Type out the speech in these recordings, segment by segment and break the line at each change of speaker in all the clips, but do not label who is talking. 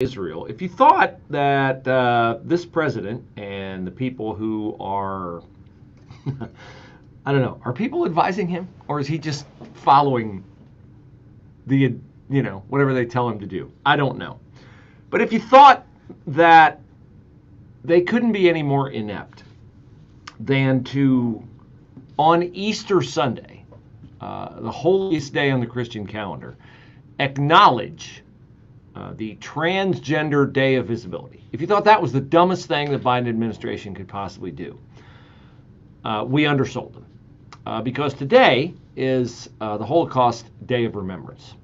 Israel, if you thought that this president and the people who are, I don't know, are people advising him, or is he just following the, whatever they tell him to do? I don't know. But if you thought that they couldn't be any more inept than to, on Easter Sunday, the holiest day on the Christian calendar, acknowledge the Transgender Day of Visibility. If you thought that was the dumbest thing the Biden administration could possibly do, we undersold them. Because today is the Holocaust Day of Remembrance,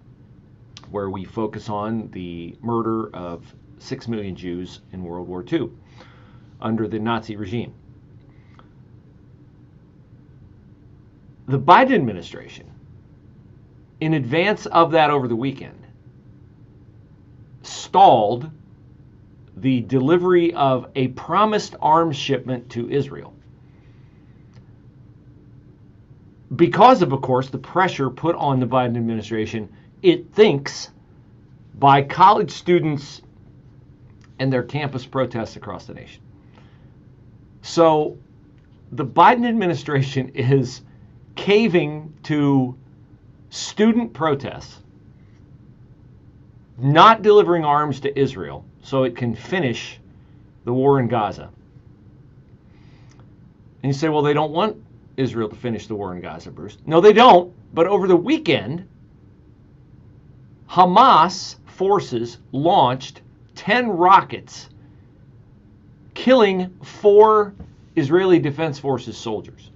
where we focus on the murder of 6 million Jews in World War II under the Nazi regime. The Biden administration, in advance of that over the weekend, stalled the delivery of a promised arms shipment to Israel because of course, the pressure put on the Biden administration, it thinks, by college students and their campus protests across the nation. So the Biden administration is caving to student protests, not delivering arms to Israel so it can finish the war in Gaza. And you say, well, they don't want Israel to finish the war in Gaza, Bruce. No, they don't. But over the weekend, Hamas forces launched 10 rockets, killing 4 Israeli Defense Forces soldiers,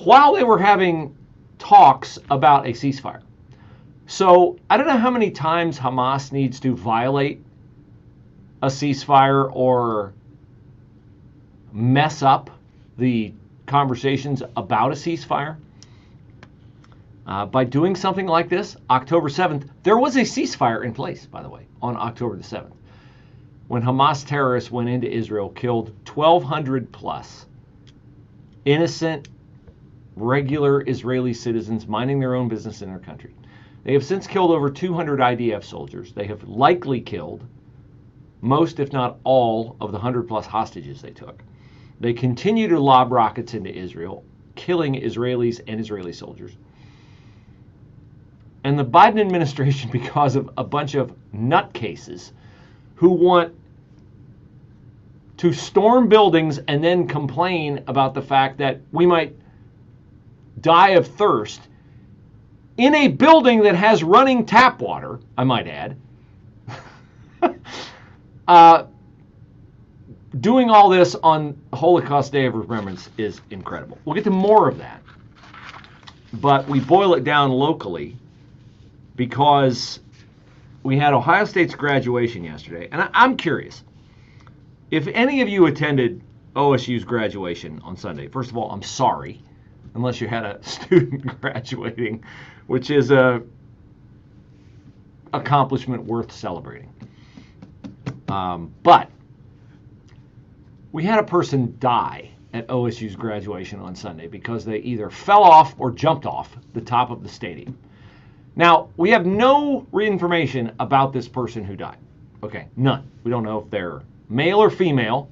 while they were having talks about a ceasefire. So I don't know how many times Hamas needs to violate a ceasefire or mess up the conversations about a ceasefire. By doing something like this, October 7th, there was a ceasefire in place, by the way, on October the 7th, when Hamas terrorists went into Israel, killed 1,200 plus innocent, regular Israeli citizens minding their own business in their country. They have since killed over 200 IDF soldiers. They have likely killed most, if not all, of the 100 plus hostages they took. They continue to lob rockets into Israel, killing Israelis and Israeli soldiers. And the Biden administration, because of a bunch of nutcases who want to storm buildings and then complain about the fact that we might die of thirst in a building that has running tap water, I might add, doing all this on Holocaust Day of Remembrance is incredible. We'll get to more of that, but we boil it down locally because we had Ohio State's graduation yesterday, and I'm curious if any of you attended OSU's graduation on Sunday. First of all, I'm sorry, unless you had a student graduating, which is a accomplishment worth celebrating. But we had a person die at OSU's graduation on Sunday because they either fell off or jumped off the top of the stadium. Now, we have no information about this person who died. Okay, none. We don't know if they're male or female.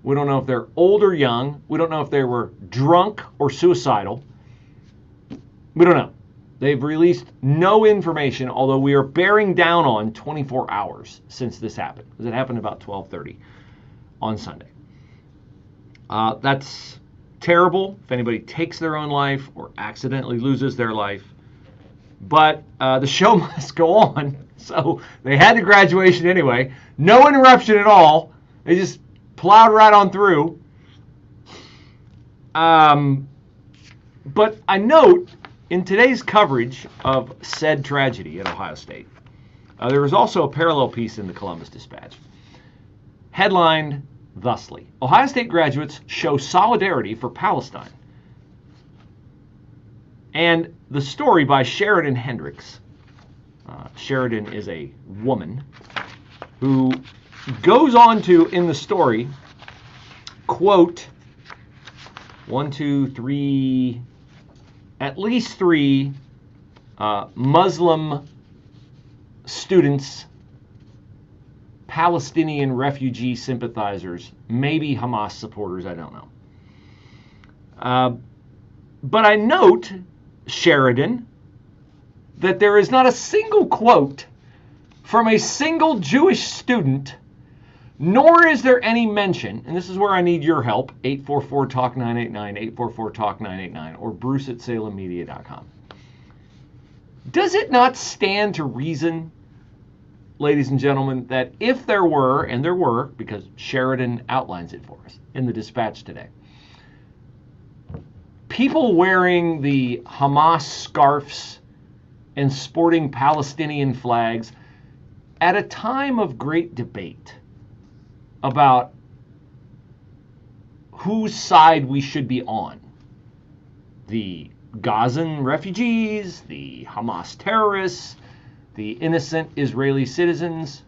We don't know if they're old or young. We don't know if they were drunk or suicidal. We don't know. They've released no information, although we are bearing down on 24 hours since this happened, because it happened about 12:30 on Sunday. That's terrible if anybody takes their own life or accidentally loses their life. But the show must go on, so they had the graduation anyway. No interruption at all. They just plowed right on through. But I note in today's coverage of said tragedy at Ohio State, there was also a parallel piece in the Columbus Dispatch, headlined thusly: Ohio State graduates show solidarity for Palestine. And the story by Sheridan Hendricks. Sheridan is a woman who goes on to, in the story, quote, at least three Muslim students, Palestinian refugee sympathizers, maybe Hamas supporters, I don't know. But I note, Sheridan, that there is not a single quote from a single Jewish student, nor is there any mention, and this is where I need your help, 844-TALK-989, 844-TALK-989, or bruce@salemmedia.com. Does it not stand to reason, ladies and gentlemen, that if there were, and there were, because Sheridan outlines it for us in the Dispatch today, people wearing the Hamas scarves and sporting Palestinian flags at a time of great debate about whose side we should be on, the Gazan refugees, the Hamas terrorists, the innocent Israeli citizens.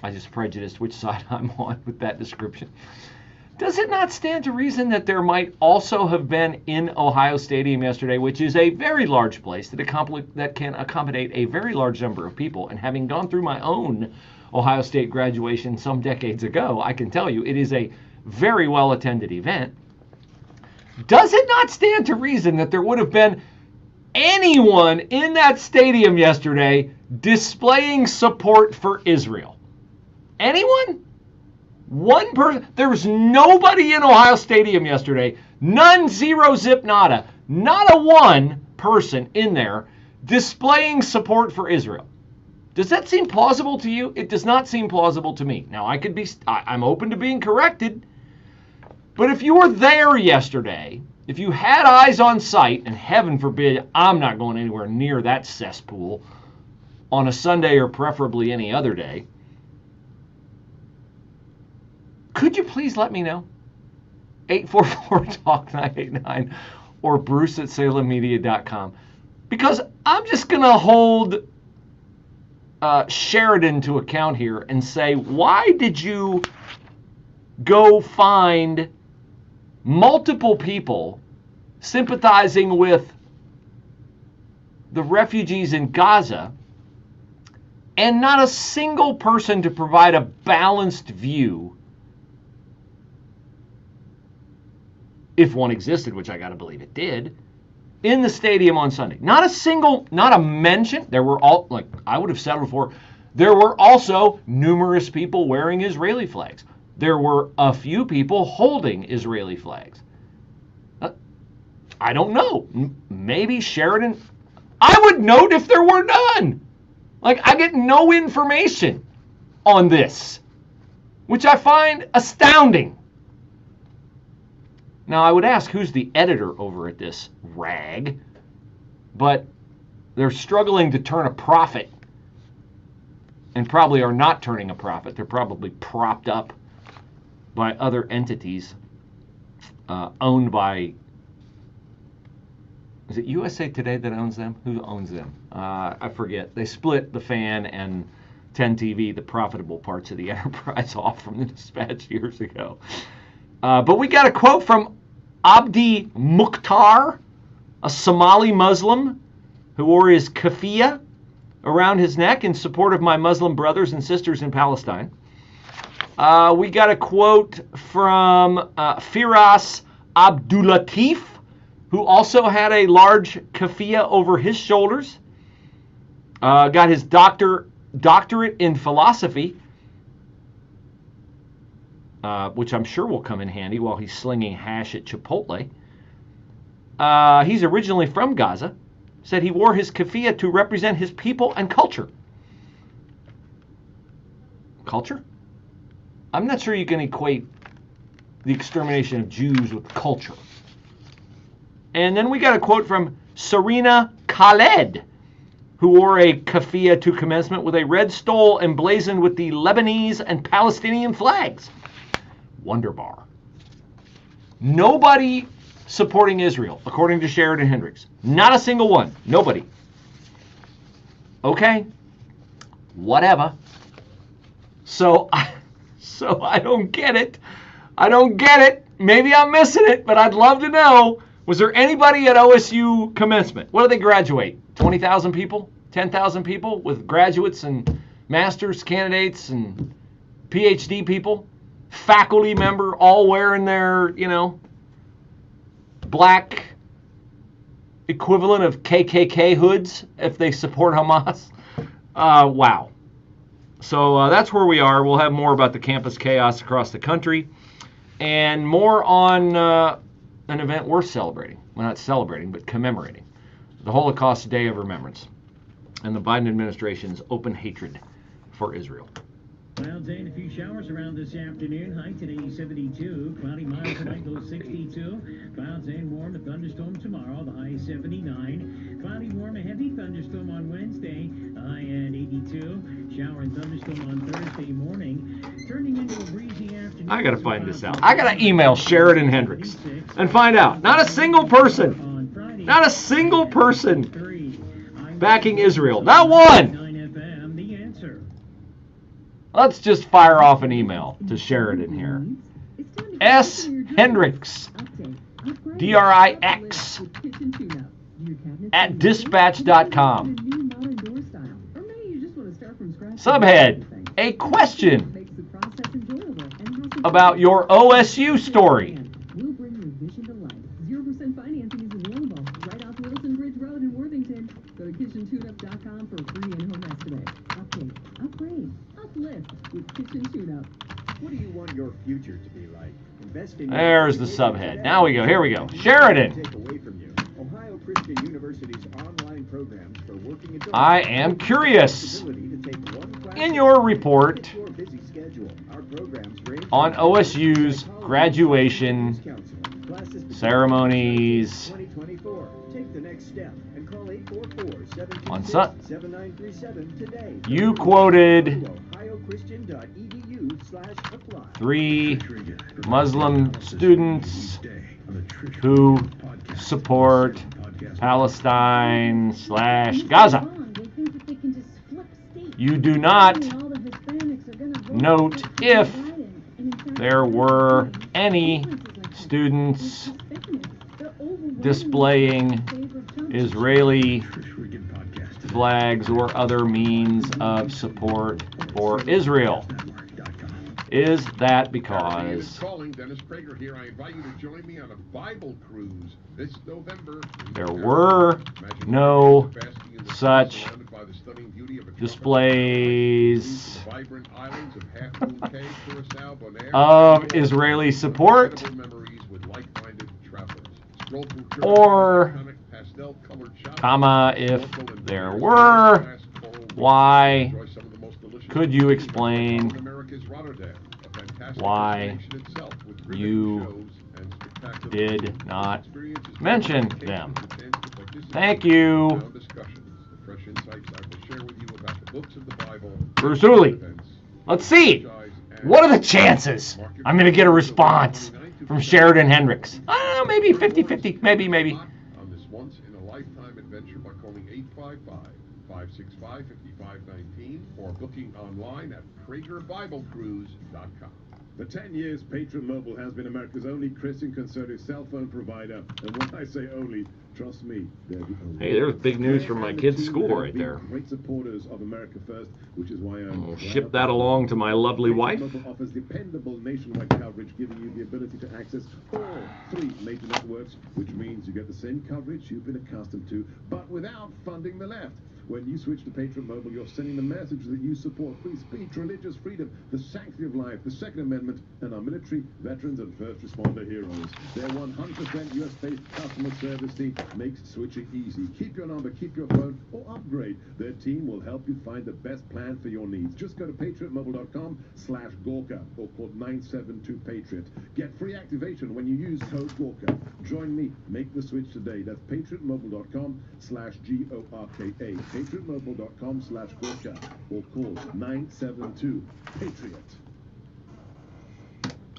I just prejudiced which side I'm on with that description. Does it not stand to reason that there might also have been in Ohio Stadium yesterday, which is a very large place that can accommodate a very large number of people, and having gone through my own Ohio State graduation some decades ago, I can tell you it is a very well-attended event. Does it not stand to reason that there would have been anyone in that stadium yesterday displaying support for Israel? Anyone? One person? There was nobody in Ohio Stadium yesterday. None, zero, zip, nada. Not a one person in there displaying support for Israel. Does that seem plausible to you? It does not seem plausible to me. Now, I'm open to being corrected. But if you were there yesterday, if you had eyes on sight, and heaven forbid I'm not going anywhere near that cesspool on a Sunday or preferably any other day, could you please let me know? 844-TALK-989 or bruce@salemmedia.com. Because I'm just going to hold Sheridan to account here and say, why did you go find multiple people sympathizing with the refugees in Gaza and not a single person to provide a balanced view, if one existed, which I got to believe it did, in the stadium on Sunday? Not a single, not a mention. There were all, like I would have settled for, there were also numerous people wearing Israeli flags. There were a few people holding Israeli flags. I don't know. Maybe Sheridan. I would note if there were none. Like, I get no information on this, which I find astounding. Now, I would ask who's the editor over at this rag, but they're struggling to turn a profit and probably are not turning a profit. They're probably propped up by other entities owned by, is it USA Today that owns them? Who owns them? I forget. They split the Fan and 10 TV, the profitable parts of the enterprise, off from the Dispatch years ago. But we got a quote from Abdi Mukhtar, a Somali Muslim who wore his keffiyeh around his neck in support of my Muslim brothers and sisters in Palestine. We got a quote from Firas Abdulatif, who also had a large keffiyeh over his shoulders. Got his doctorate in philosophy, which I'm sure will come in handy while he's slinging hash at Chipotle. He's originally from Gaza. Said he wore his keffiyeh to represent his people and culture. Culture? I'm not sure you can equate the extermination of Jews with culture. And then we got a quote from Serena Khaled, who wore a keffiyeh to commencement with a red stole emblazoned with the Lebanese and Palestinian flags. Wonderbar. Nobody supporting Israel, according to Sheridan Hendricks. Not a single one. Nobody. Okay. Whatever. So I don't get it. I don't get it. Maybe I'm missing it, but I'd love to know. Was there anybody at OSU commencement? What did they graduate? 20,000 people? 10,000 people with graduates and master's candidates and PhD people, faculty member, all wearing their, black equivalent of KKK hoods if they support Hamas. Wow. So that's where we are. We'll have more about the campus chaos across the country and more on an event worth celebrating. Well, not celebrating, but commemorating. The Holocaust Day of Remembrance and the Biden administration's open hatred for Israel.
Clouds and a few showers around this afternoon. High today 72. Cloudy mild tonight, low 62. Clouds and warm, a thunderstorm tomorrow. The high 79. Cloudy, warm, a heavy thunderstorm on Wednesday. The high at 82. Shower and thunderstorm on Thursday morning. Turning into a breezy afternoon.
I gotta find this out. I gotta email Sheridan Hendricks and find out. Not a single person backing Israel. Not one. Let's just fire off an email to Sheridan here. S. Hendricks, D-R-I-X, at dispatch.com. Subhead, a question about your OSU story.
We'll bring your vision to life. 0% financing is available right off Wilson Bridge Road in Worthington. Go to kitchentuneup.com for a free in-home estimate. Update, upgrade, uplift with Kitchen Tune-Up.
What do you want your future to be like? Invest in
There's the subhead. Now we go. Here we go. Sheridan.
Take away from you. Ohio Christian University's online programs for working adults.
I am curious. In your report on OSU's graduation ceremonies on you quoted 3 Muslim students who support Palestine/Gaza. You do not note if there were any students displaying Israeli flags or other means of support for Israel. Is that because
Dennis Prager here. I invite you to join me on a Bible cruise this November.
There were no such displays of Israeli support, or, if there were, why? Could you explain why you did not mention them? Thank you. Bruce Hooley. Let's see. What are the chances I'm going to get a response from Sheridan Hendricks? I don't know, maybe 50-50. Maybe.
On this once-in-a-lifetime adventure by calling 855-565-5519 or booking online at PragerBibleCruise.com.
For 10 years, Patriot Mobile has been America's only Christian conservative cell phone provider. And when I say only, trust me, they're the only.
Hey, there's big news from my kid's school right there.
Great supporters of America First, which is why
I'll ship that along to my lovely wife.
Patriot Mobile offers dependable nationwide coverage, giving you the ability to access all 3 major networks, which means you get the same coverage you've been accustomed to, but without funding the left. When you switch to Patriot Mobile, you're sending the message that you support free speech, religious freedom, the sanctity of life, the Second Amendment, and our military, veterans, and first responder heroes. Their 100% US-based customer service team makes switching easy. Keep your number, keep your phone, or upgrade. Their team will help you find the best plan for your needs. Just go to patriotmobile.com/Gorka or call 972-PATRIOT. Get free activation when you use code Gorka. Join me. Make the switch today. That's patriotmobile.com/GORKA. patriotmobile.com/Gorka or call 972-PATRIOT.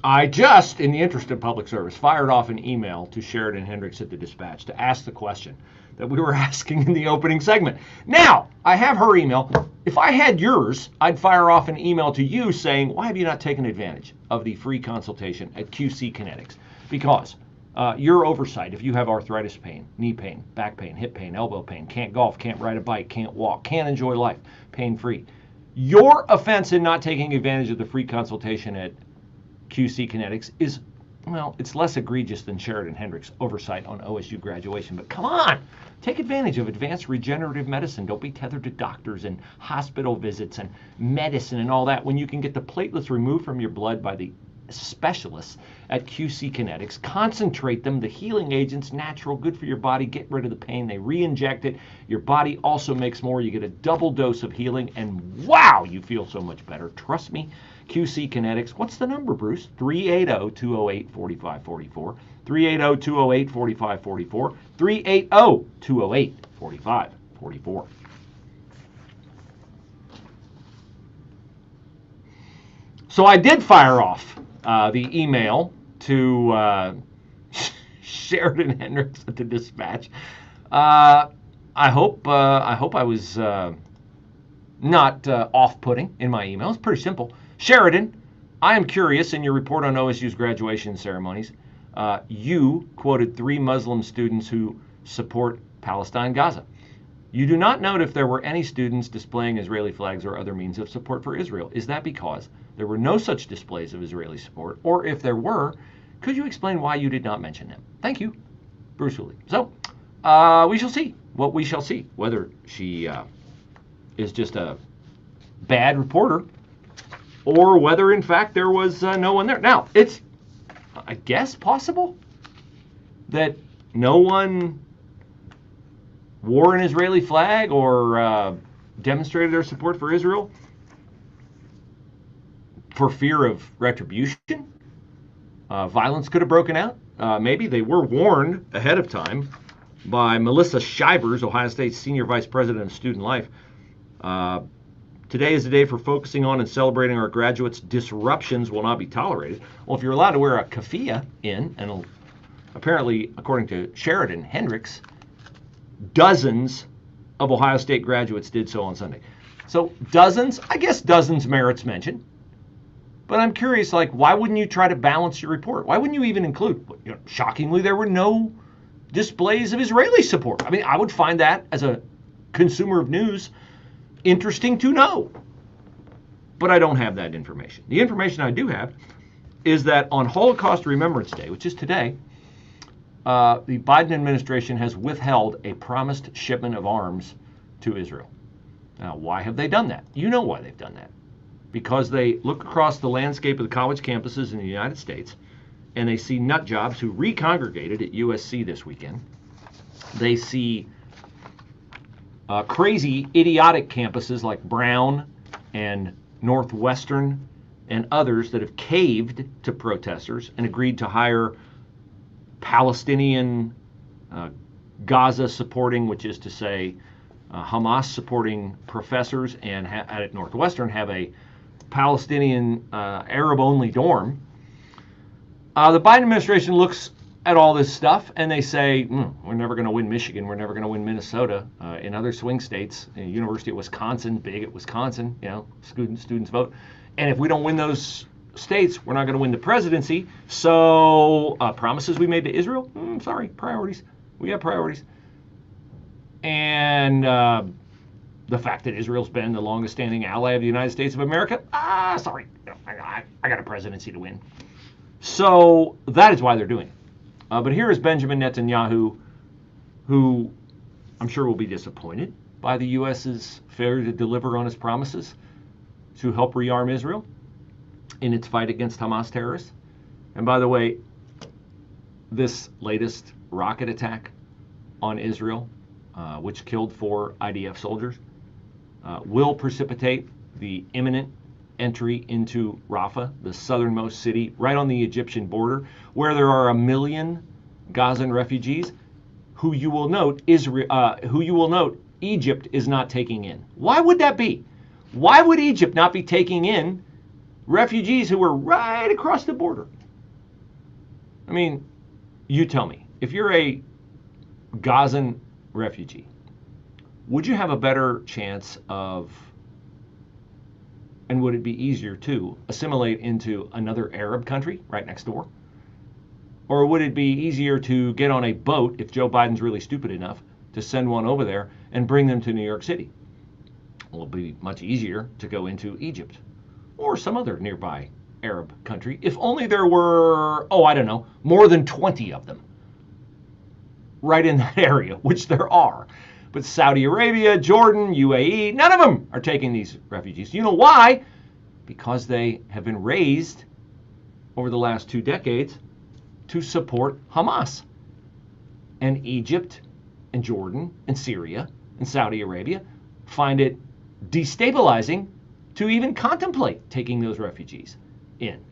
I just, in the interest of public service, fired off an email to Sheridan Hendricks at the Dispatch to ask the question that we were asking in the opening segment. Now, I have her email. If I had yours, I'd fire off an email to you saying, why have you not taken advantage of the free consultation at QC Kinetics? Because Your oversight, if you have arthritis pain, knee pain, back pain, hip pain, elbow pain, can't golf, can't ride a bike, can't walk, can't enjoy life, pain-free. Your offense in not taking advantage of the free consultation at QC Kinetics is, well, it's less egregious than Sheridan Hendricks' oversight on OSU graduation. But come on, take advantage of advanced regenerative medicine. Don't be tethered to doctors and hospital visits and medicine and all that when you can get the platelets removed from your blood by the specialists at QC Kinetics. Concentrate them, the healing agents, natural, good for your body, get rid of the pain. They re-inject it. Your body also makes more. You get a double dose of healing, and wow, you feel so much better. Trust me. QC Kinetics. What's the number, Bruce? 380-208-4544. 380-208-4544. 380-208-4544. So I did fire off the email to Sheridan Hendricks at the Dispatch. I hope I was not off-putting in my email. It's pretty simple. Sheridan, I am curious, in your report on OSU's graduation ceremonies, you quoted 3 Muslim students who support Palestine, Gaza. You do not note if there were any students displaying Israeli flags or other means of support for Israel. Is that because there were no such displays of Israeli support? Or if there were, could you explain why you did not mention them? Thank you, Bruce Hooley. So, we shall see what we shall see, whether she is just a bad reporter or whether, in fact, there was no one there. Now, it's, I guess, possible that no one wore an Israeli flag or demonstrated their support for Israel for fear of retribution. Violence could have broken out. Maybe they were warned ahead of time by Melissa Shivers, Ohio State's Senior Vice President of Student Life. Today is the day for focusing on and celebrating our graduates. Disruptions will not be tolerated. Well, if you're allowed to wear a keffiyeh and apparently, according to Sheridan Hendricks, dozens of Ohio State graduates did so on Sunday. So dozens, I guess dozens merits mention. But I'm curious, like, why wouldn't you try to balance your report? Why wouldn't you even include, shockingly, there were no displays of Israeli support. I mean, I would find that, as a consumer of news, interesting to know. But I don't have that information. The information I do have is that on Holocaust Remembrance Day, which is today, the Biden administration has withheld a promised shipment of arms to Israel. Now, why have they done that? You know why they've done that. Because they look across the landscape of the college campuses in the United States and they see nut jobs who recongregated at USC this weekend. They see crazy, idiotic campuses like Brown and Northwestern and others that have caved to protesters and agreed to hire Palestinian, Gaza supporting, which is to say Hamas supporting professors, and at Northwestern have a Palestinian Arab-only dorm. The Biden administration looks at all this stuff and they say, we're never going to win Michigan, we're never going to win Minnesota. In other swing states, University of Wisconsin, big at Wisconsin, students vote. And if we don't win those states, we're not going to win the presidency. So promises we made to Israel? Sorry, priorities. We have priorities. And the fact that Israel's been the longest standing ally of the United States of America? Sorry, I got a presidency to win. So that is why they're doing it. But here is Benjamin Netanyahu, who I'm sure will be disappointed by the U.S.'s failure to deliver on its promises to help rearm Israel in its fight against Hamas terrorists. And by the way, this latest rocket attack on Israel, which killed 4 IDF soldiers, will precipitate the imminent entry into Rafah, the southernmost city right on the Egyptian border, where there are 1 million Gazan refugees who you will note Egypt is not taking in. Why would that be? Why would Egypt not be taking in refugees who were right across the border? I mean, you tell me, if you're a Gazan refugee, would you have a better chance of, and would it be easier to assimilate into another Arab country right next door? Or would it be easier to get on a boat, if Joe Biden's really stupid enough, to send one over there and bring them to New York City? Well, it'll be much easier to go into Egypt or some other nearby Arab country, if only there were, I don't know, more than 20 of them right in that area, which there are. But Saudi Arabia, Jordan, UAE, none of them are taking these refugees. You know why? Because they have been raised over the last 2 decades to support Hamas. And Egypt and Jordan and Syria and Saudi Arabia find it destabilizing to even contemplate taking those refugees in.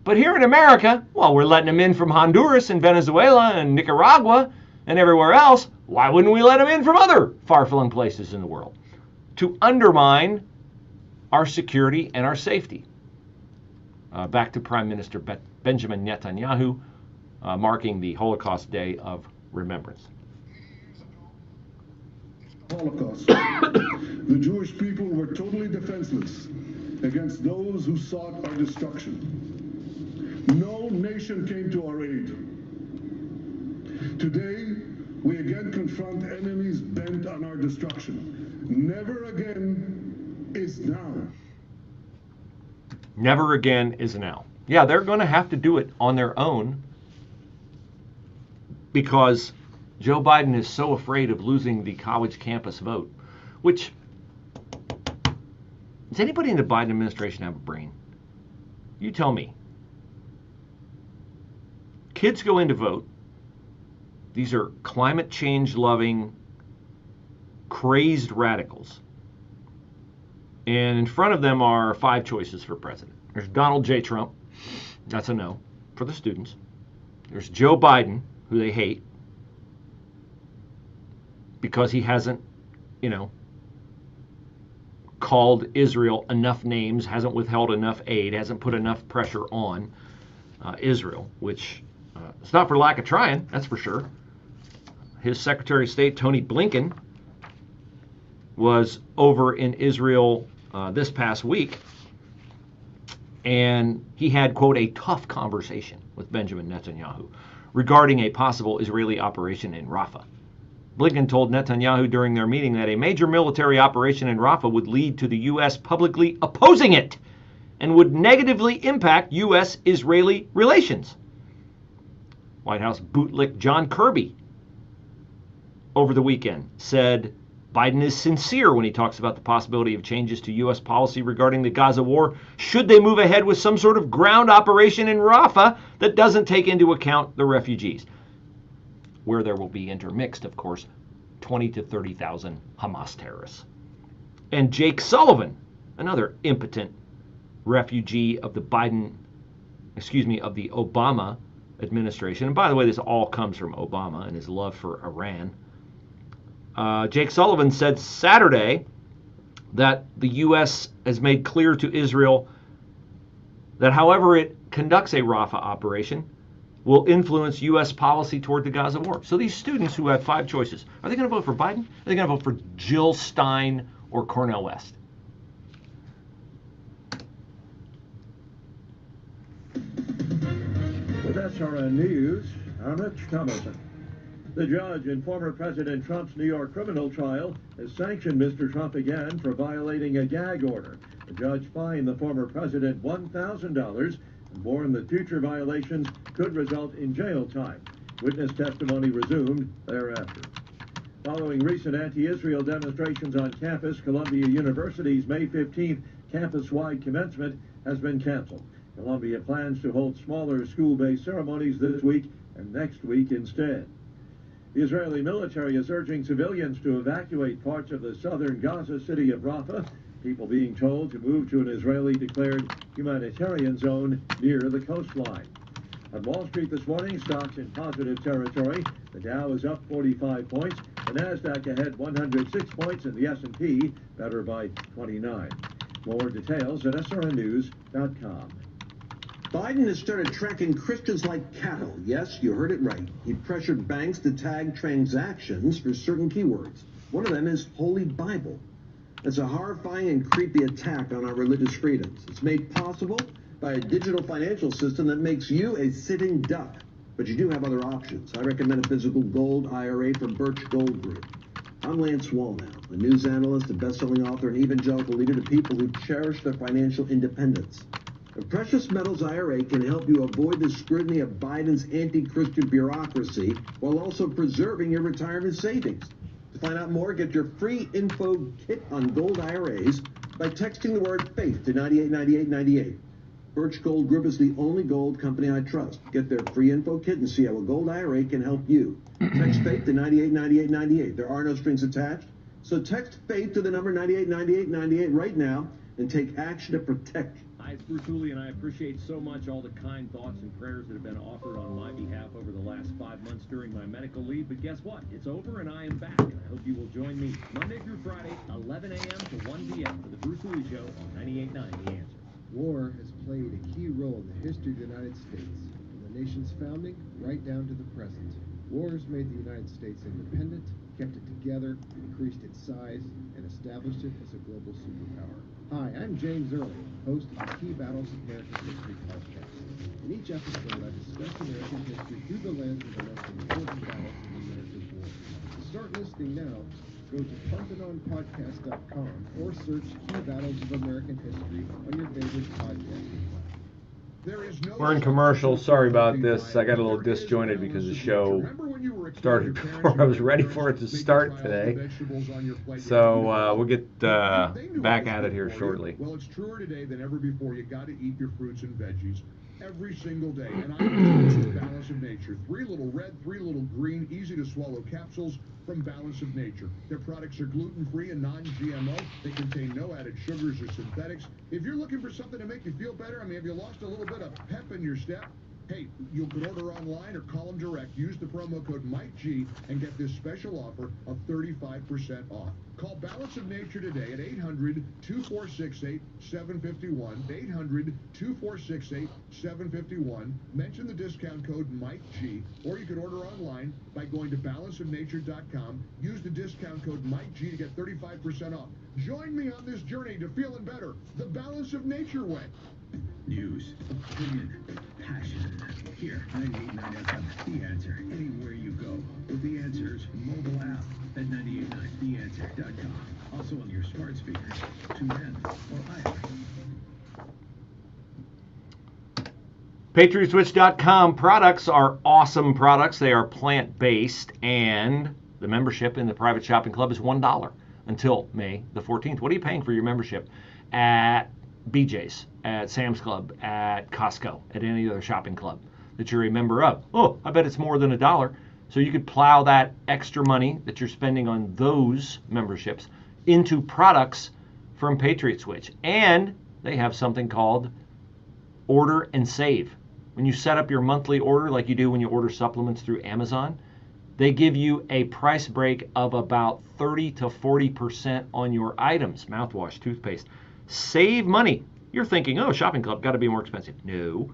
But here in America, well, we're letting them in from Honduras and Venezuela and Nicaragua and everywhere else. Why wouldn't we let them in from other far-flung places in the world? To undermine our security and our safety. Back to Prime Minister Benjamin Netanyahu, marking the Holocaust Day of Remembrance.
Holocaust. The Jewish people were totally defenseless against those who sought our destruction. No nation came to our aid. Today, we again confront enemies bent on our destruction. Never again is now.
Never again is now. Yeah, they're going to have to do it on their own because Joe Biden is so afraid of losing the college campus vote, which, does anybody in the Biden administration have a brain? You tell me. Kids go in to vote. These are climate change loving, crazed radicals. And in front of them are 5 choices for president. There's Donald J. Trump. That's a no for the students. There's Joe Biden, who they hate because he hasn't, called Israel enough names, hasn't withheld enough aid, hasn't put enough pressure on Israel, which it's not for lack of trying, that's for sure. His Secretary of State, Tony Blinken, was over in Israel this past week, and he had, quote, a tough conversation with Benjamin Netanyahu regarding a possible Israeli operation in Rafah. Blinken told Netanyahu during their meeting that a major military operation in Rafah would lead to the U.S. publicly opposing it and would negatively impact U.S.-Israeli relations. White House bootlick John Kirby over the weekend said Biden is sincere when he talks about the possibility of changes to U.S. policy regarding the Gaza war should they move ahead with some sort of ground operation in Rafah that doesn't take into account the refugees, where there will be intermixed, of course, 20 to 30,000 Hamas terrorists. And Jake Sullivan, another impotent refugee of the Obama administration. And by the way, this all comes from Obama and his love for Iran. Jake Sullivan said Saturday that the U.S. has made clear to Israel that however it conducts a Rafah operation will influence U.S. policy toward the Gaza war. So these students who have 5 choices, are they going to vote for Biden? Are they going to vote for Jill Stein or Cornel West?
With SRN News, I'm Rich Thomason. The judge in former President Trump's New York criminal trial has sanctioned Mr. Trump again for violating a gag order. The judge fined the former president $1,000 and warned that future violations could result in jail time. Witness testimony resumed thereafter. Following recent anti-Israel demonstrations on campus, Columbia University's May 15th campus-wide commencement has been canceled. Columbia plans to hold smaller school-based ceremonies this week and next week instead. The Israeli military is urging civilians to evacuate parts of the southern Gaza city of Rafah, people being told to move to an Israeli-declared humanitarian zone near the coastline. On Wall Street this morning, stocks in positive territory. The Dow is up 45 points, the Nasdaq ahead 106 points, and the S&P better by 29. More details at srnnews.com.
Biden has started tracking Christians like cattle. Yes, you heard it right. He pressured banks to tag transactions for certain keywords. One of them is Holy Bible. It's a horrifying and creepy attack on our religious freedoms. It's made possible by by a digital financial system that makes you a sitting duck. But you do have other options. I recommend a physical gold IRA from Birch Gold Group. I'm Lance Wallnau, a news analyst, a best-selling author, and evangelical leader to people who cherish their financial independence. A precious metals IRA can help you avoid the scrutiny of Biden's anti-Christian bureaucracy while also preserving your retirement savings. To find out more, get your free info kit on gold IRAs by texting the word FAITH to 989898. Birch Gold Group is the only gold company I trust. Get their free info kit and see how a gold IRA can help you. Text FAITH to 989898. There are no strings attached. So text FAITH to the number 989898 right now and take action to protect.
Hi, it's Bruce Hooley, and I appreciate so much all the kind thoughts and prayers that have been offered on my behalf over the last 5 months during my medical leave. But guess what? It's over, and I am back, and I hope you will join me Monday through Friday, 11 a.m. to 1 p.m. for the Bruce Hooley Show on 98.9 The Answer.
War has played a key role in the history of the United States, from the nation's founding right down to the present. Wars made the United States independent, kept it together, increased its size, and established it as a global superpower. Hi, I'm James Early, host of the Key Battles of American History podcast. In each episode, I discuss American history through the lens of the most important battles in America's war. To start listening now, go to ParthenonPodcast.com or search Key Battles of American History on your favorite podcasting platform.
We're in commercial. Sorry about this. I got a little disjointed because the show started before I was ready for it to start today. So we'll get back at it here shortly.
Well, it's truer today than ever before. You got to eat your fruits and veggies every single day. And I use the Balance of Nature. 3 little red, 3 little green, easy to swallow capsules from Balance of Nature. Their products are gluten-free and non-GMO. They contain no added sugars or synthetics. If you're looking for something to make you feel better, I mean, have you lost a little bit of pep in your step? Hey, you could order online or call them direct. Use the promo code MikeG and get this special offer of 35% off. Call Balance of Nature today at 800-2468-751, 800-2468-751. Mention the discount code MikeG, or you could order online by going to balanceofnature.com. Use the discount code MikeG to get 35% off. Join me on this journey to feeling better, the Balance of Nature way.
News, opinion, passion. Here, 98.9 FM, The Answer, anywhere you go. With The Answer's mobile app at 98.9theanswer.com. Also on your smart speakers, TuneIn, or iHeart.
PatriotSwitch.com products are awesome products. They are plant-based, and the membership in the private shopping club is $1 until May the 14th. What are you paying for your membership at BJ's, at Sam's Club, at Costco, at any other shopping club that you're a member of? Oh, I bet it's more than $1. So you could plow that extra money that you're spending on those memberships into products from Patriot Switch. And they have something called Order and Save. When you set up your monthly order like you do when you order supplements through Amazon, they give you a price break of about 30 to 40% on your items, mouthwash, toothpaste. Save money. You're thinking, oh, shopping club, got to be more expensive. No.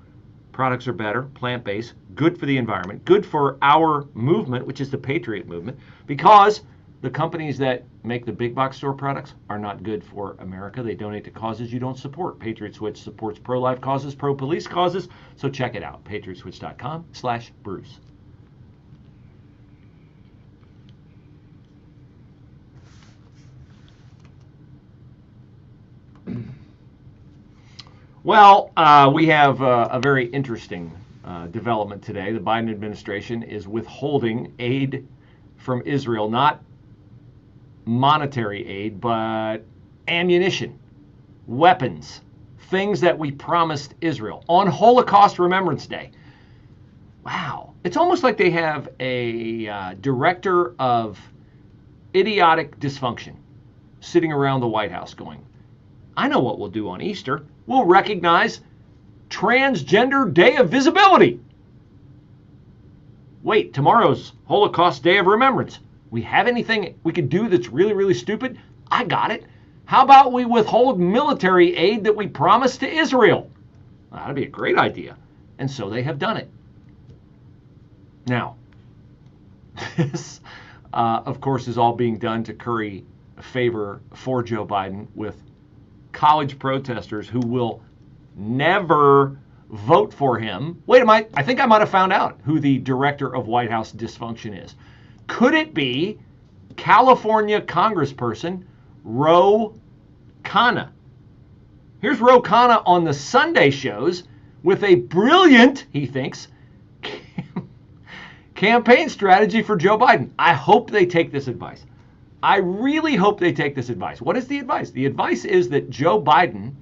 Products are better, plant-based, good for the environment, good for our movement, which is the Patriot movement, because the companies that make the big box store products are not good for America. They donate to causes you don't support. Patriot Switch supports pro-life causes, pro-police causes, so check it out, patriotswitch.com/Bruce. Well, we have a very interesting development today. The Biden administration is withholding aid from Israel, not monetary aid, but ammunition, weapons, things that we promised Israel on Holocaust Remembrance Day. Wow. It's almost like they have a director of idiotic dysfunction sitting around the White House going, I know what we'll do on Easter. We'll recognize Transgender Day of Visibility. Wait, tomorrow's Holocaust Day of Remembrance. We have anything we could do that's really, really stupid? I got it. How about we withhold military aid that we promised to Israel? That'd be a great idea. And so they have done it. Now, this, of course, is all being done to curry favor for Joe Biden with college protesters who will never vote for him. Wait, I think I might have found out who the director of White House dysfunction is. Could it be California Congressperson Ro Khanna? Here's Ro Khanna on the Sunday shows with a brilliant, he thinks, campaign strategy for Joe Biden. I hope they take this advice. I really hope they take this advice. What is the advice? The advice is that Joe Biden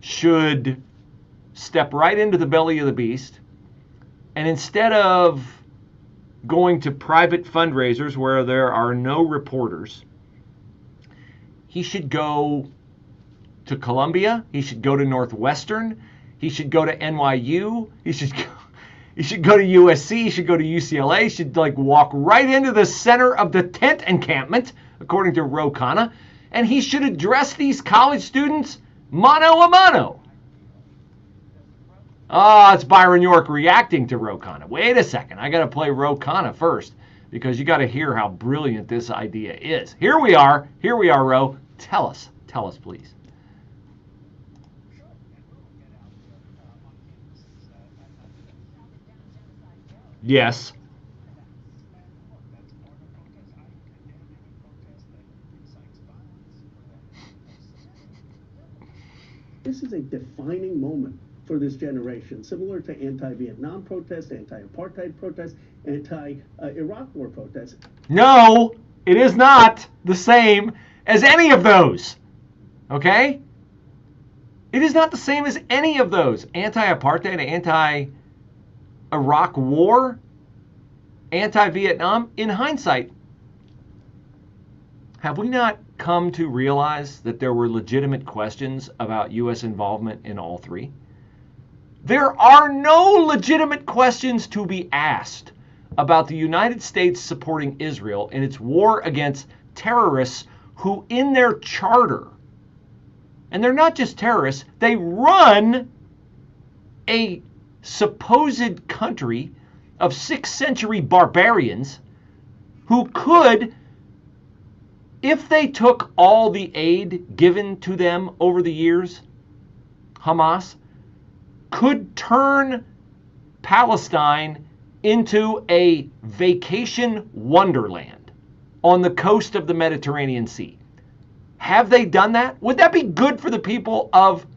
should step right into the belly of the beast, and instead of going to private fundraisers where there are no reporters, he should go to Columbia, he should go to Northwestern, he should go to NYU, he should go to USC, he should go to UCLA, he should walk right into the center of the tent encampment, according to Ro Khanna, and he should address these college students mano a mano. It's Byron York reacting to Ro Khanna. Wait a second, I got to play Ro Khanna first because you got to hear how brilliant this idea is. Here we are, Ro. Tell us, please. Yes.
This is a defining moment for this generation, similar to anti-Vietnam protests, anti-apartheid protests, anti-Iraq war protests.
No, it is not the same as any of those. Okay? It is not the same as any of those. Anti-apartheid, anti-Iraq war, anti-Vietnam. In hindsight, have we not come to realize that there were legitimate questions about U.S. involvement in all three? There are no legitimate questions to be asked about the United States supporting Israel in its war against terrorists who, in their charter, and they're not just terrorists, they run a supposed country of 6th century barbarians who could, if they took all the aid given to them over the years, Hamas, could turn Palestine into a vacation wonderland on the coast of the Mediterranean Sea. Have they done that? Would that be good for the people of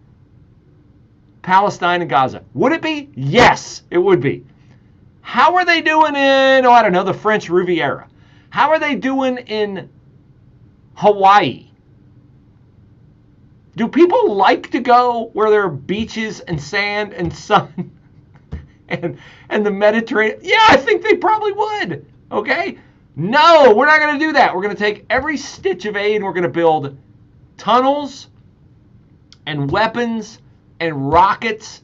Palestine and Gaza? Would it be? Yes, it would be. How are they doing in, the French Riviera? How are they doing in Hawaii? Do people like to go where there are beaches and sand and sun and the Mediterranean? Yeah, I think they probably would. Okay? No, we're not going to do that. We're going to take every stitch of aid and we're going to build tunnels and weapons and rockets,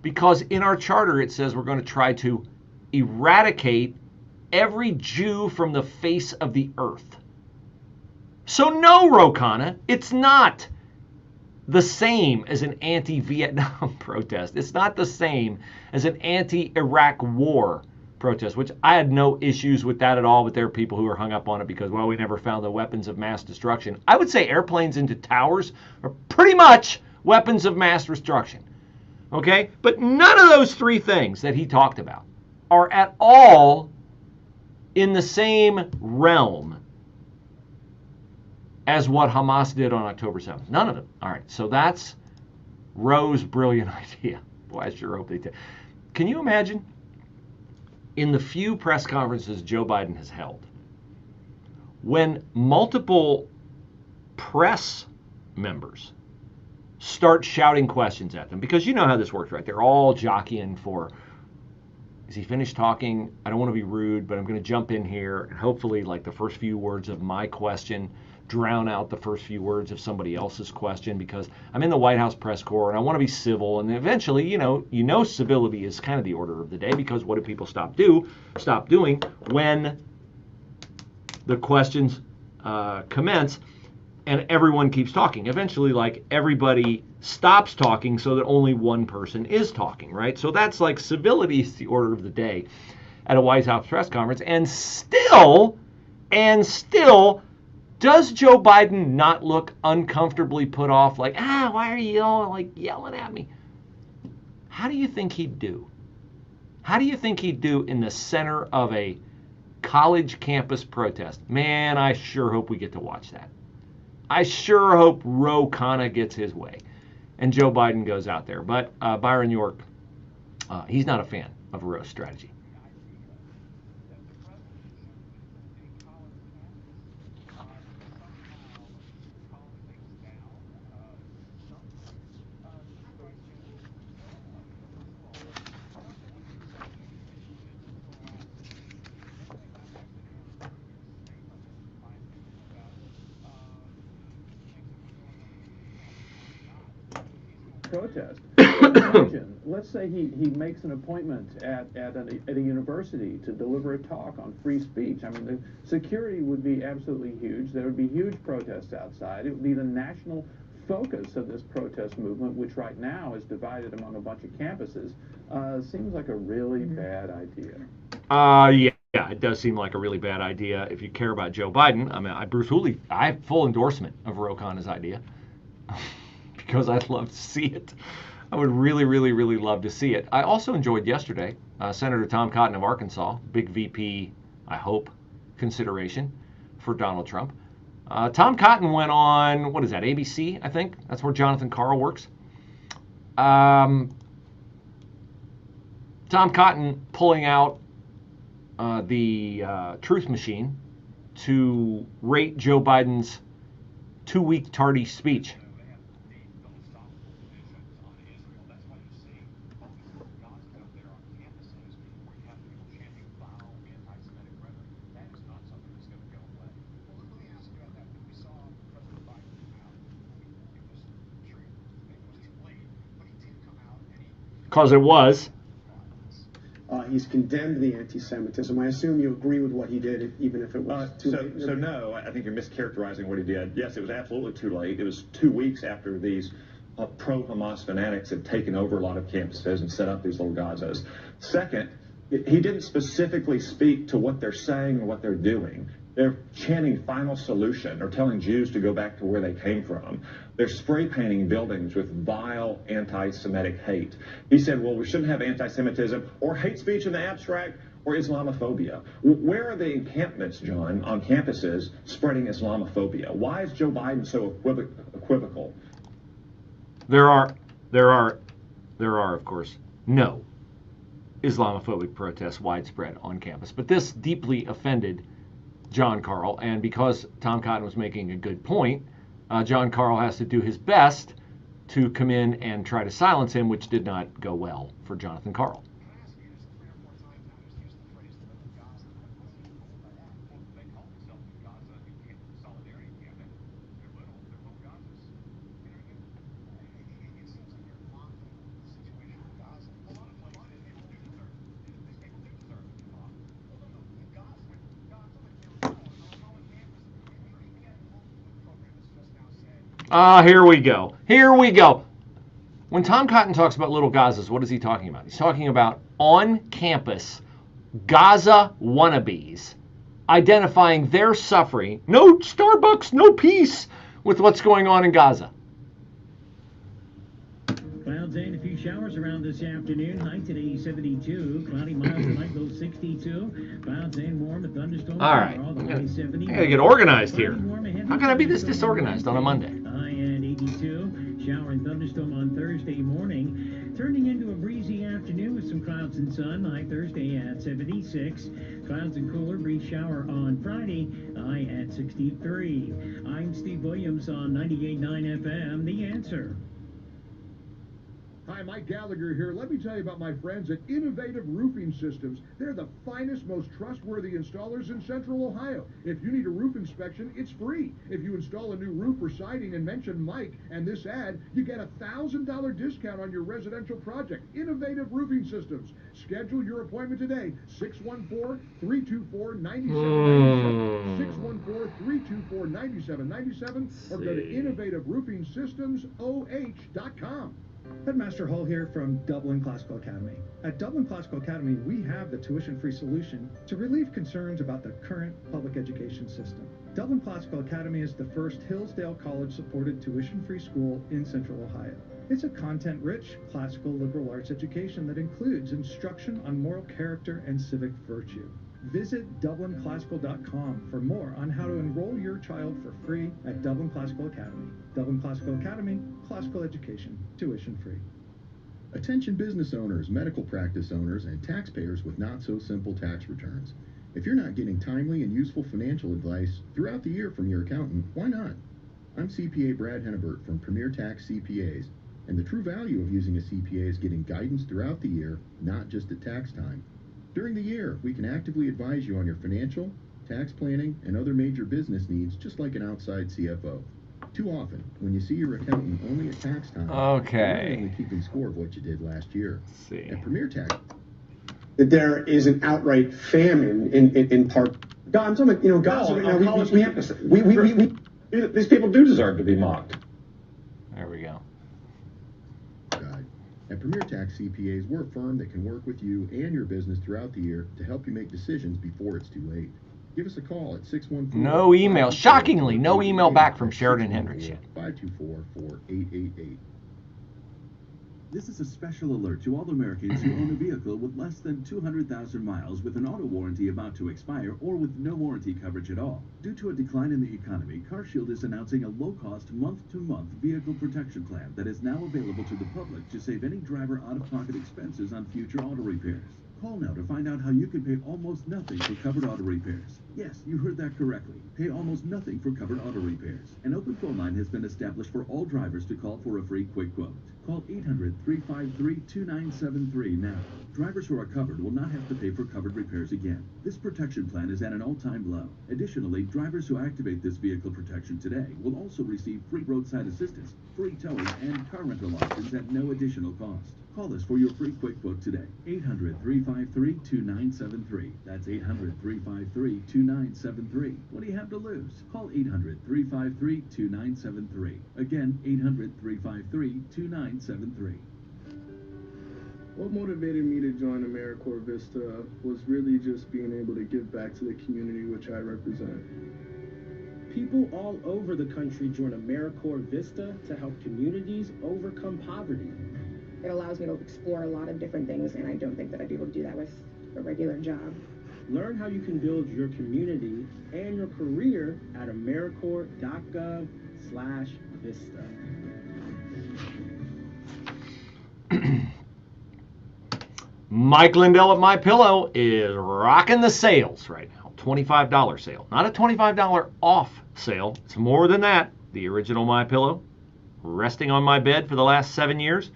because in our charter it says we're going to try to eradicate every Jew from the face of the earth. So no, Ro Khanna, it's not the same as an anti-Vietnam protest. It's not the same as an anti-Iraq war protest, which I had no issues with that at all, but there are people who are hung up on it because, we never found the weapons of mass destruction. I would say airplanes into towers are pretty much weapons of mass destruction. Okay? But none of those three things that he talked about are at all in the same realm as what Hamas did on October 7th. None of them. All right, so that's Ro's brilliant idea. Boy, I sure hope they take. Can you imagine, in the few press conferences Joe Biden has held, when multiple press members start shouting questions at them? Because you know how this works, right? They're all jockeying for, is he finished talking? I don't want to be rude, but I'm going to jump in here and hopefully the first few words of my question drown out the first few words of somebody else's question, because I'm in the White House press corps and I want to be civil, and eventually, civility is kind of the order of the day, because what do people stop doing when the questions commence and everyone keeps talking? Eventually, everybody stops talking so that only one person is talking, right? So that's civility is the order of the day at a White House press conference, and still, does Joe Biden not look uncomfortably put off? Why are you all yelling at me? how do you think he'd do? How do you think he'd do in the center of a college campus protest? Man, I sure hope we get to watch that. I sure hope Ro Khanna gets his way and Joe Biden goes out there. But Byron York, he's not a fan of Ro's strategy.
Protest. Imagine, let's say he makes an appointment at a university to deliver a talk on free speech. I mean, the security would be absolutely huge. There would be huge protests outside. It would be the national focus of this protest movement, which right now is divided among a bunch of campuses. Seems like a really bad idea.
Yeah, it does seem like a really bad idea if you care about Joe Biden. I mean, Bruce Hooley, I have full endorsement of Ro Khanna's idea. Because I'd love to see it. I would really, really, really love to see it. I also enjoyed yesterday Senator Tom Cotton of Arkansas, big VP, I hope, consideration for Donald Trump. Tom Cotton went on, what is that, ABC, I think? That's where Jonathan Karl works. Tom Cotton pulling out the truth machine to rate Joe Biden's 2-week tardy speech. Because it was.
He's condemned the anti-Semitism. I assume you agree with what he did, even if it was too late.
So no, I think you're mischaracterizing what he did. Yes, it was absolutely too late. It was 2 weeks after these pro-Hamas fanatics had taken over a lot of campuses and set up these little Gazas. Second, he didn't specifically speak to what they're saying or what they're doing. They're chanting final solution or telling Jews to go back to where they came from. They're spray painting buildings with vile anti-Semitic hate. He said, well, we shouldn't have anti-Semitism or hate speech in the abstract or Islamophobia. Where are the encampments, John, on campuses spreading Islamophobia? Why is Joe Biden so equivocal?
There are, of course, no Islamophobic protests widespread on campus. But this deeply offended John Karl, and because Tom Cotton was making a good point, John Karl has to do his best to come in and try to silence him, which did not go well for Jonathan Karl. Here we go. Here we go. When Tom Cotton talks about little Gazas, what is he talking about? He's talking about on-campus Gaza wannabes identifying their suffering. No Starbucks, no peace with what's going on in Gaza.
Clouds and a few showers around this afternoon. High today 72. Cloudy miles tonight, low 62. Clouds and warm. A thunderstorm.
All right. I gotta get organized here. How can I be this disorganized on a Monday?
High at 82. Shower and thunderstorm on Thursday morning. Turning into a breezy afternoon with some clouds and sun. High Thursday at 76. Clouds and cooler. Breeze shower on Friday. High at 63. I'm Steve Williams on 98.9 FM. The Answer.
Hi, Mike Gallagher here. Let me tell you about my friends at Innovative Roofing Systems. They're the finest, most trustworthy installers in Central Ohio. If you need a roof inspection, it's free. If you install a new roof or siding and mention Mike and this ad, you get a $1,000 discount on your residential project. Innovative Roofing Systems. Schedule your appointment today. 614-324-9797. 614-324-9797. Or go to innovativeroofingsystems.oh.com.
Headmaster Hull here from Dublin Classical Academy. At Dublin Classical Academy, we have the tuition-free solution to relieve concerns about the current public education system. Dublin Classical Academy is the first Hillsdale College-supported tuition-free school in Central Ohio. It's a content-rich, classical liberal arts education that includes instruction on moral character and civic virtue. Visit dublinclassical.com for more on how to enroll your child for free at Dublin Classical Academy. Dublin Classical Academy, classical education, tuition free.
Attention business owners, medical practice owners, and taxpayers with not-so-simple tax returns. If you're not getting timely and useful financial advice throughout the year from your accountant, why not? I'm CPA Brad Hennebert from Premier Tax CPAs, and the true value of using a CPA is getting guidance throughout the year, not just at tax time. During the year, we can actively advise you on your financial, tax planning, and other major business needs, just like an outside CFO. Too often, when you see your accountant only at tax time, you're only keeping score of what you did last year.
Let's see.
At Premier Tax,
that there is an outright famine in part. God, I'm talking about, you know, God.
These people do deserve to be mocked.
There we go.
At Premier Tax CPAs, we're a firm that can work with you and your business throughout the year to help you make decisions before it's too late. Give us a call at 614.
No email. Shockingly, no email back from Sheridan Hendricks yet.
524-4888.
This is a special alert to all Americans who own a vehicle with less than 200,000 miles with an auto warranty about to expire or with no warranty coverage at all. Due to a decline in the economy, CarShield is announcing a low-cost month-to-month vehicle protection plan that is now available to the public to save any driver out-of-pocket expenses on future auto repairs. Call now to find out how you can pay almost nothing for covered auto repairs. Yes, you heard that correctly. Pay almost nothing for covered auto repairs. An open phone line has been established for all drivers to call for a free quick quote. Call 800-353-2973 now. Drivers who are covered will not have to pay for covered repairs again. This protection plan is at an all-time low. Additionally, drivers who activate this vehicle protection today will also receive free roadside assistance, free towing, and car rental options at no additional cost. Call us for your free quick quote today. 800-353-2973. That's 800-353-2973. What do you have to lose? Call 800-353-2973. Again, 800-353-2973.
What motivated me to join AmeriCorps Vista was really just being able to give back to the community which I represent.
People all over the country join AmeriCorps Vista to help communities overcome poverty.
It allows me to explore a lot of different things, and I don't think that I'd be able to do that with a regular job.
Learn how you can build your community and your career at AmeriCorps.gov/Vista.
Mike Lindell at MyPillow is rocking the sales right now. $25 sale. Not a $25 off sale. It's more than that. The original MyPillow, resting on my bed for the last 7 years,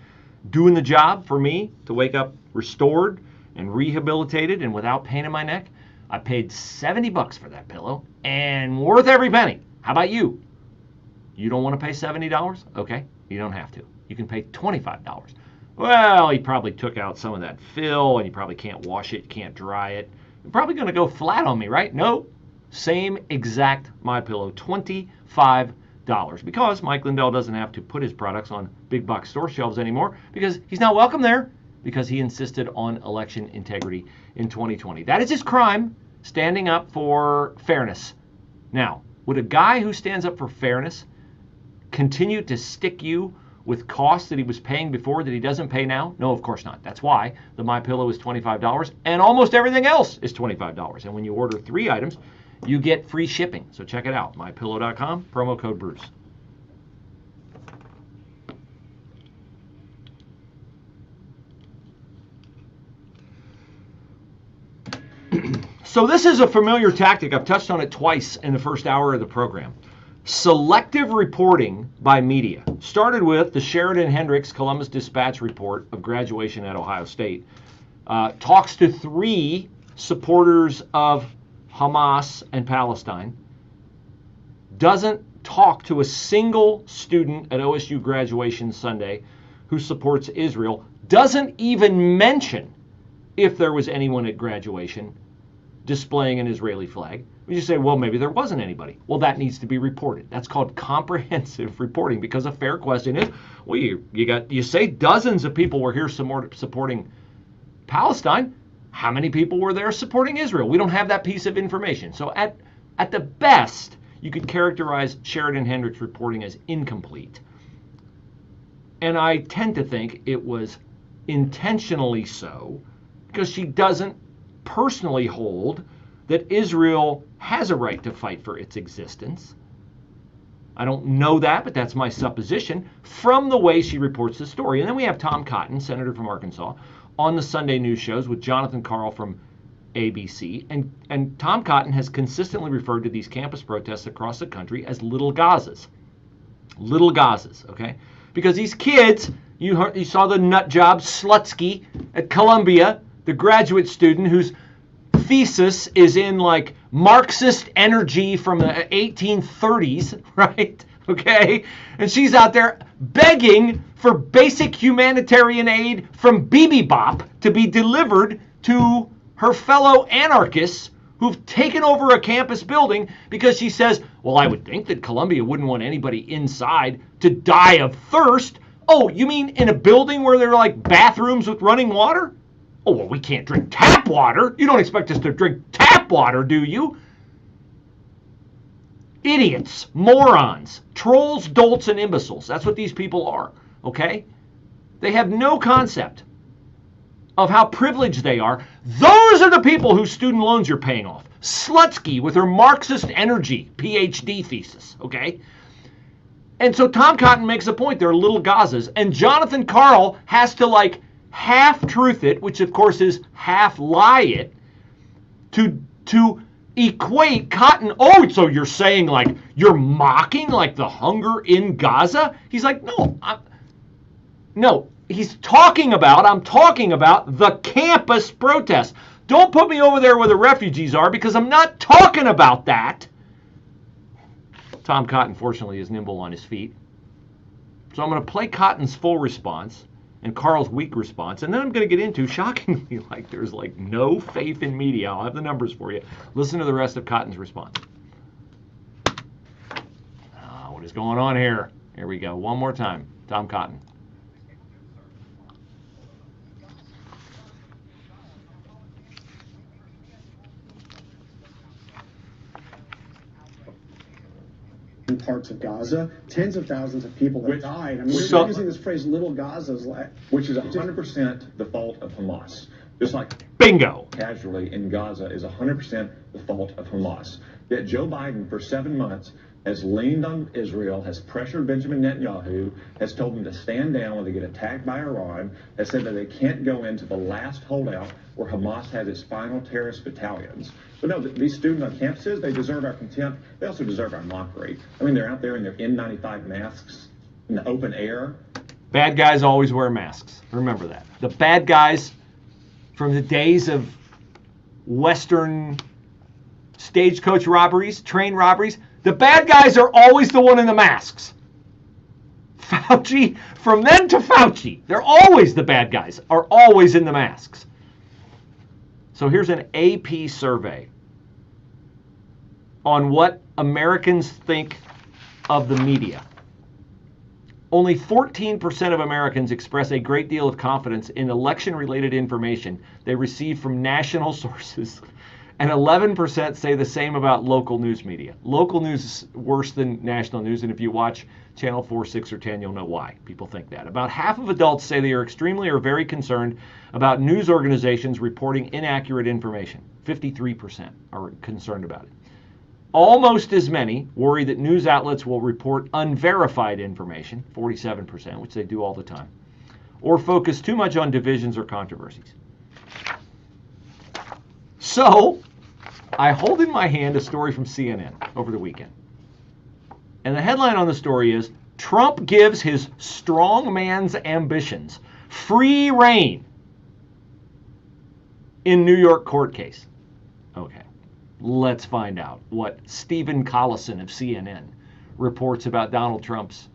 doing the job for me to wake up restored and rehabilitated and without pain in my neck. I paid $70 for that pillow and worth every penny. How about you? You don't want to pay $70? Okay, you don't have to. You can pay $25. Well, he probably took out some of that fill and you probably can't wash it, can't dry it. You're probably going to go flat on me, right? No, same exact MyPillow, $25. Because Mike Lindell doesn't have to put his products on big box store shelves anymore because he's not welcome there because he insisted on election integrity in 2020. That is his crime, standing up for fairness. Now, would a guy who stands up for fairness continue to stick you with costs that he was paying before that he doesn't pay now? No, of course not. That's why the MyPillow is $25 and almost everything else is $25. And when you order 3 items, you get free shipping. So check it out, mypillow.com, promo code Bruce. So this is a familiar tactic. I've touched on it twice in the first hour of the program. Selective reporting by media. Started with the Sheridan Hendricks Columbus Dispatch report of graduation at Ohio State. Talks to 3 supporters of Hamas and Palestine, doesn't talk to a single student at OSU graduation Sunday who supports Israel, doesn't even mention if there was anyone at graduation displaying an Israeli flag, You say, well, maybe there wasn't anybody. Well, that needs to be reported. That's called comprehensive reporting, because a fair question is, well, you say dozens of people were here supporting Palestine. How many people were there supporting Israel? We don't have that piece of information. So at the best, you could characterize Sheridan Hendricks' reporting as incomplete. And I tend to think it was intentionally so, because she doesn't personally hold that Israel has a right to fight for its existence. I don't know that, but that's my supposition from the way she reports the story. And then we have Tom Cotton, senator from Arkansas, on the Sunday news shows with Jonathan Karl from ABC. And Tom Cotton has consistently referred to these campus protests across the country as little Gazas. Little Gazas, okay? Because these kids, you saw the nut job Slutsky at Columbia, the graduate student whose thesis is in like Marxist energy from the 1830s, right? Okay? And she's out there begging for basic humanitarian aid from Bibibop to be delivered to her fellow anarchists who've taken over a campus building, because she says, well, I would think that Columbia wouldn't want anybody inside to die of thirst. Oh, you mean in a building where there are like bathrooms with running water? Oh, well, we can't drink tap water. You don't expect us to drink tap water, do you? Idiots, morons, trolls, dolts, and imbeciles. That's what these people are, okay? They have no concept of how privileged they are. Those are the people whose student loans you're paying off. Slutsky with her Marxist energy PhD thesis, okay? And so Tom Cotton makes a point. They're little Gazas. And Jonathan Karl has to like half-truth it, which of course is half-lie it, to equate Cotton. Oh, so you're saying like you're mocking like the hunger in Gaza? He's like, no, no. I'm talking about the campus protest. Don't put me over there where the refugees are, because I'm not talking about that. Tom Cotton, fortunately, is nimble on his feet. So I'm going to play Cotton's full response and Karl's weak response, and then I'm going to get into, shockingly, like there's like no faith in media. I'll have the numbers for you. Listen to the rest of Cotton's response. What is going on here? Here we go. One more time. Tom Cotton.
Parts of Gaza, tens of thousands of people that died. I mean, we're using this phrase "little Gazas,"
which is 100% the fault of Hamas. Just like
bingo,
casualty in Gaza is 100% the fault of Hamas. Yet Joe Biden, for 7 months, has leaned on Israel, has pressured Benjamin Netanyahu, has told them to stand down when they get attacked by Iran, has said that they can't go into the last holdout where Hamas has its final terrorist battalions. But no, these students on campuses, they deserve our contempt. They also deserve our mockery. I mean, they're out there in their N95 masks in the open air.
Bad guys always wear masks. Remember that. The bad guys from the days of Western stagecoach robberies, train robberies, the bad guys are always the one in the masks. Fauci, from then to Fauci, they're always the bad guys, are always in the masks. So here's an AP survey on what Americans think of the media. Only 14% of Americans express a great deal of confidence in election-related information they receive from national sources, and 11% say the same about local news media. Local news is worse than national news, and if you watch Channel 4, 6, or 10, you'll know why people think that. About half of adults say they are extremely or very concerned about news organizations reporting inaccurate information. 53% are concerned about it. Almost as many worry that news outlets will report unverified information, 47%, which they do all the time, or focus too much on divisions or controversies. So, I hold in my hand a story from CNN over the weekend. And the headline on the story is, Trump gives his strong man's ambitions free rein in New York court case. Okay, let's find out what Stephen Collison of CNN reports about Donald Trump's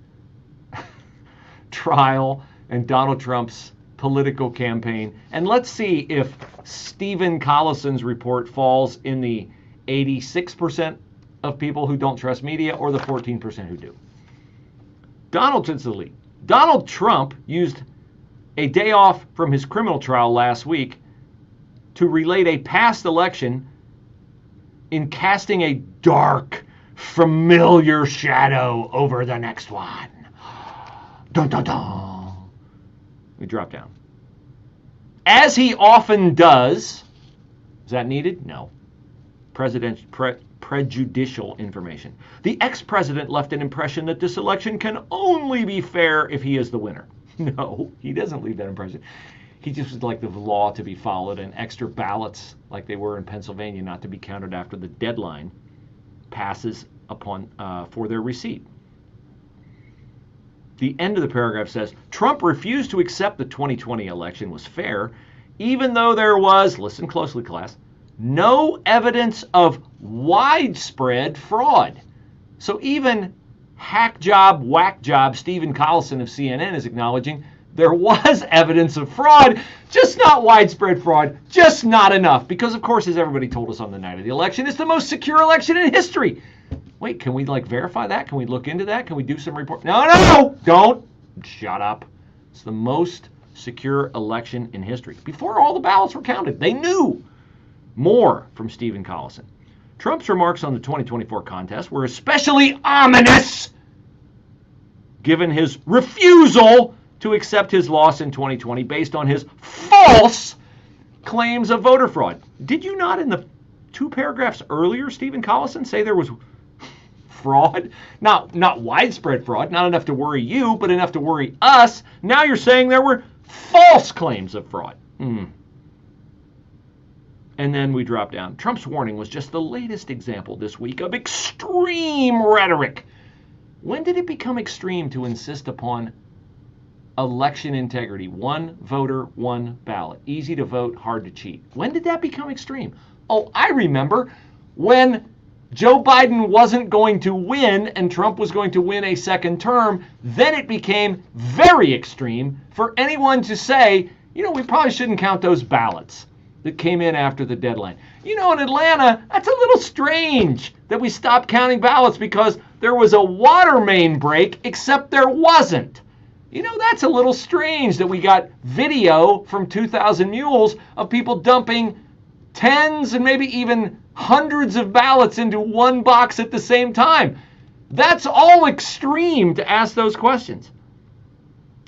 trial and Donald Trump's political campaign. And let's see if Stephen Collison's report falls in the 86% of people who don't trust media or the 14% who do. Donald's the lead. Donald Trump used a day off from his criminal trial last week to relate a past election in casting a dark, familiar shadow over the next one. Dun, dun, dun. We drop down. As he often does, is that needed? No. Prejudicial information. The ex-president left an impression that this election can only be fair if he is the winner. No, he doesn't leave that impression. He just would like the law to be followed and extra ballots, like they were in Pennsylvania, not to be counted after the deadline passes upon for their receipt. The end of the paragraph says, Trump refused to accept the 2020 election was fair, even though there was, listen closely class, no evidence of widespread fraud. So even hack job, whack job Stephen Collison of CNN is acknowledging there was evidence of fraud, just not widespread fraud, just not enough. Because, of course, as everybody told us on the night of the election, it's the most secure election in history. Wait, can we verify that? Can we look into that? Can we do some report? No, don't. Shut up. It's the most secure election in history. Before all the ballots were counted, they knew. More from Stephen Collison. Trump's remarks on the 2024 contest were especially ominous, given his refusal to accept his loss in 2020 based on his false claims of voter fraud. Did you not, in the 2 paragraphs earlier, Stephen Collison, say there was fraud? Not widespread fraud, not enough to worry you, but enough to worry us. Now you're saying there were false claims of fraud. And then we drop down. Trump's warning was just the latest example this week of extreme rhetoric. When did it become extreme to insist upon election integrity? 1 voter, 1 ballot. Easy to vote, hard to cheat. When did that become extreme? Oh, I remember when Joe Biden wasn't going to win and Trump was going to win a second term. Then it became very extreme for anyone to say, we probably shouldn't count those ballots that came in after the deadline. In Atlanta, that's a little strange that we stopped counting ballots because there was a water main break, except there wasn't. That's a little strange that we got video from 2,000 Mules of people dumping tens and maybe even hundreds of ballots into one box at the same time. That's all extreme to ask those questions.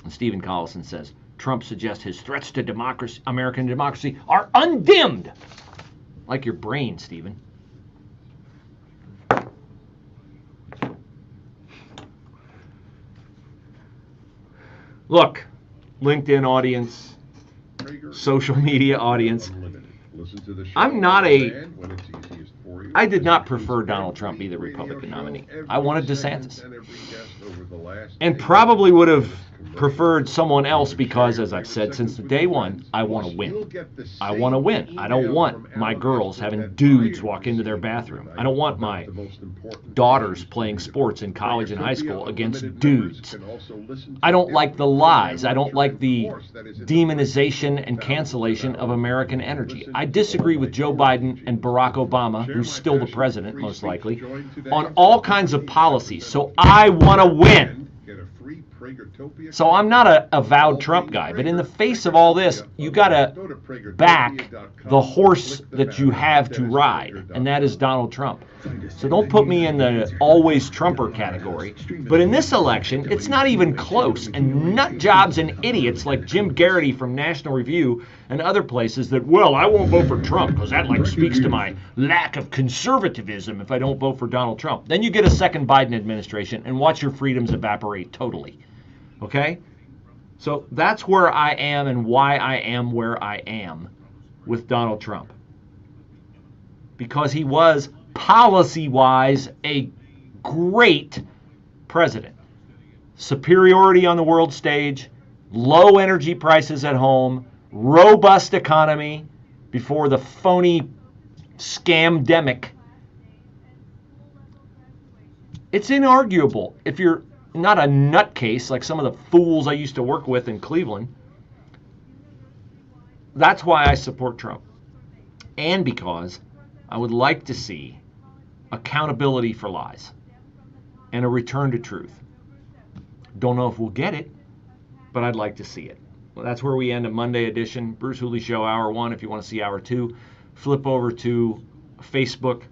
And Stephen Collison says, Trump suggests his threats to democracy, American democracy, are undimmed. Like your brain, Stephen. Look, LinkedIn audience, social media audience. I'm not I did not prefer Donald Trump be the Republican nominee. I wanted DeSantis. And probably would have preferred someone else because, as I've said since day one, I want to win. I want to win. I don't want my girls having dudes walk into their bathroom. I don't want my daughters playing sports in college and high school against dudes. I don't like the lies. I don't like the demonization and cancellation of American energy. I disagree with Joe Biden and Barack Obama, who's still the president, most likely, on all kinds of policies. So I want to win. So I'm not a avowed Trump guy, but in the face of all this, you got to back the horse that you have to ride, and that is Donald Trump. So don't put me in the always Trumper category. But in this election, it's not even close. And nut jobs and idiots like Jim Garrity from National Review and other places that, well, I won't vote for Trump because that speaks to my lack of conservatism if I don't vote for Donald Trump. Then you get a second Biden administration and watch your freedoms evaporate totally. Okay? So that's where I am and why I am where I am with Donald Trump. Because he was policy-wise a great president. Superiority on the world stage, low energy prices at home, robust economy before the phony scamdemic. It's inarguable. If you're not a nutcase like some of the fools I used to work with in Cleveland, that's why I support Trump. And because I would like to see accountability for lies and a return to truth. Don't know if we'll get it, but I'd like to see it. Well, that's where we end a Monday edition. Bruce Hooley Show, Hour 1. If you want to see Hour 2, flip over to Facebook,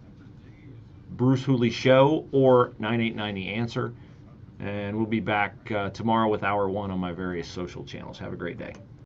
Bruce Hooley Show, or 9890 Answer. And we'll be back tomorrow with Hour 1 on my various social channels. Have a great day.